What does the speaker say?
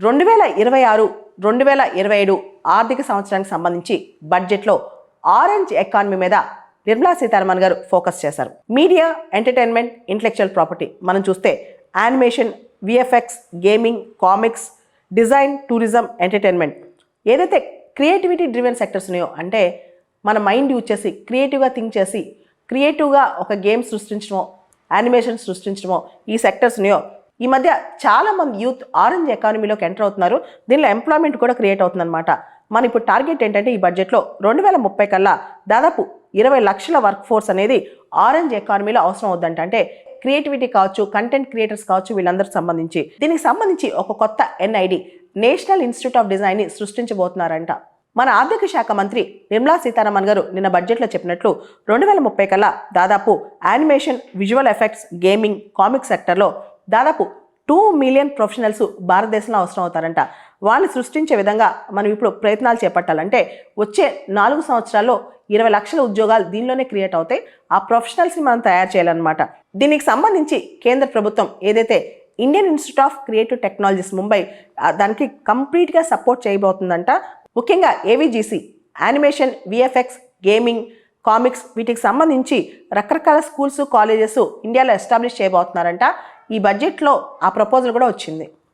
2026-2027 ఆర్థిక సంవత్సరానికి సంబంధించి బడ్జెట్లో ఆరెంజ్ ఎకానమీ మీద నిర్మలా సీతారామన్ గారు ఫోకస్ చేశారు. మీడియా, ఎంటర్టైన్మెంట్, ఇంటెలెక్చువల్ ప్రాపర్టీ మనం చూస్తే animation, VFX, gaming, comics, design, tourism, entertainment ఏదైతే క్రియేటివిటీ డ్రివెన్ సెక్టర్స్ ఉన్నాయో, అంటే మన మైండ్ యూజ్ చేసి క్రియేటివ్గా థింక్ చేసి క్రియేటివ్గా ఒక గేమ్ సృష్టించడమో, యానిమేషన్ సృష్టించడమో ఈ సెక్టర్స్ ఉన్నాయో, ఈ మధ్య చాలామంది యూత్ ఆరెంజ్ ఎకానమీలోకి ఎంటర్ అవుతున్నారు. దీనిలో ఎంప్లాయ్మెంట్ కూడా క్రియేట్ అవుతుందన్నమాట. మన ఇప్పుడు టార్గెట్ ఏంటంటే ఈ బడ్జెట్లో 2030 కల్లా దాదాపు 20 లక్షల వర్క్ ఫోర్స్ అనేది ఆరెంజ్ ఎకానమీలో అవసరం అవుద్దంట. అంటే క్రియేటివిటీ కావచ్చు, కంటెంట్ క్రియేటర్స్ కావచ్చు, వీళ్ళందరికి సంబంధించి దీనికి సంబంధించి ఒక కొత్త ఎన్ఐడి నేషనల్ ఇన్స్టిట్యూట్ ఆఫ్ డిజైన్ని సృష్టించబోతున్నారంట. మన ఆర్థిక శాఖ మంత్రి నిర్మలా సీతారామన్ గారు నిన్న బడ్జెట్లో చెప్పినట్లు 2030 కల్లా దాదాపు animation, visual effects, gaming, comic సెక్టర్లో దాదాపు 2 మిలియన్ ప్రొఫెషనల్స్ భారతదేశంలో అవసరం అవుతారంట. వాళ్ళని సృష్టించే విధంగా మనం ఇప్పుడు ప్రయత్నాలు చేపట్టాలంటే వచ్చే 4 సంవత్సరాల్లో 20 లక్షల ఉద్యోగాలు దీనిలోనే క్రియేట్ అవుతాయి. ఆ ప్రొఫెషనల్స్ని మనం తయారు చేయాలన్నమాట. దీనికి సంబంధించి కేంద్ర ప్రభుత్వం ఏదైతే Indian institute of creative technologies Mumbai దానికి కంప్లీట్గా సపోర్ట్ చేయబోతుందంట. ముఖ్యంగా AVGC, animation, VFX, gaming, comics వీటికి సంబంధించి రకరకాల స్కూల్స్, కాలేజెస్ ఇండియాలో ఎస్టాబ్లిష్ చేయబోతున్నారంట. ఈ బడ్జెట్లో ఆ ప్రపోజల్ కూడా వచ్చింది.